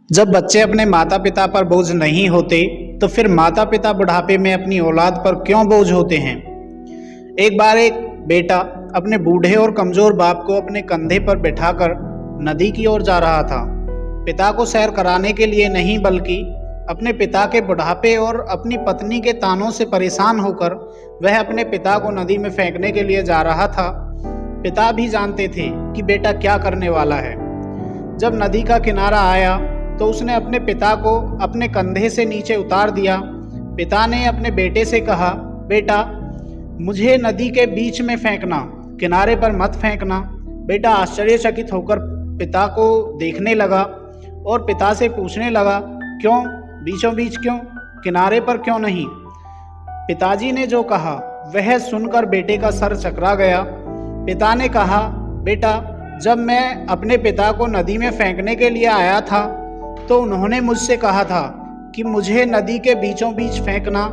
जब बच्चे अपने माता पिता पर बोझ नहीं होते तो फिर माता पिता बुढ़ापे में अपनी औलाद पर क्यों बोझ होते हैं। एक बार एक बेटा अपने बूढ़े और कमजोर बाप को अपने कंधे पर बिठाकर नदी की ओर जा रहा था। पिता को सैर कराने के लिए नहीं, बल्कि अपने पिता के बुढ़ापे और अपनी पत्नी के तानों से परेशान होकर वह अपने पिता को नदी में फेंकने के लिए जा रहा था। पिता भी जानते थे कि बेटा क्या करने वाला है। जब नदी का किनारा आया तो उसने अपने पिता को अपने कंधे से नीचे उतार दिया। पिता ने अपने बेटे से कहा, बेटा मुझे नदी के बीच में फेंकना, किनारे पर मत फेंकना। बेटा आश्चर्यचकित होकर पिता को देखने लगा और पिता से पूछने लगा, क्यों, बीचों बीच क्यों, किनारे पर क्यों नहीं। पिताजी ने जो कहा वह सुनकर बेटे का सर चकरा गया। पिता ने कहा, बेटा जब मैं अपने पिता को नदी में फेंकने के लिए आया था तो उन्होंने मुझसे कहा था कि मुझे नदी के बीचों बीच फेंकना,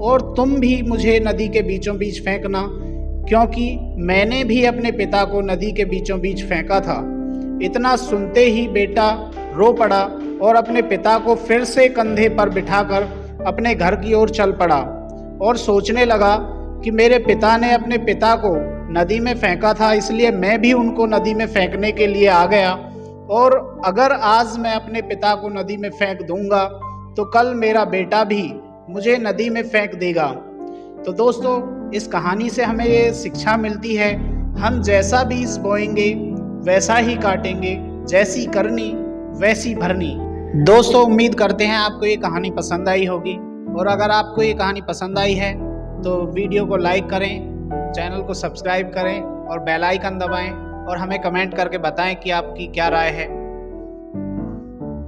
और तुम भी मुझे नदी के बीचों बीच फेंकना, क्योंकि मैंने भी अपने पिता को नदी के बीचों बीच फेंका था। इतना सुनते ही बेटा रो पड़ा और अपने पिता को फिर से कंधे पर बिठाकर अपने घर की ओर चल पड़ा और सोचने लगा कि मेरे पिता ने अपने पिता को नदी में फेंका था, इसलिए मैं भी उनको नदी में फेंकने के लिए आ गया, और अगर आज मैं अपने पिता को नदी में फेंक दूंगा तो कल मेरा बेटा भी मुझे नदी में फेंक देगा। तो दोस्तों, इस कहानी से हमें ये शिक्षा मिलती है, हम जैसा बीज बोएंगे वैसा ही काटेंगे, जैसी करनी वैसी भरनी। दोस्तों, उम्मीद करते हैं आपको ये कहानी पसंद आई होगी, और अगर आपको ये कहानी पसंद आई है तो वीडियो को लाइक करें, चैनल को सब्सक्राइब करें और बेल आइकन दबाएं, और हमें कमेंट करके बताएं कि आपकी क्या राय है।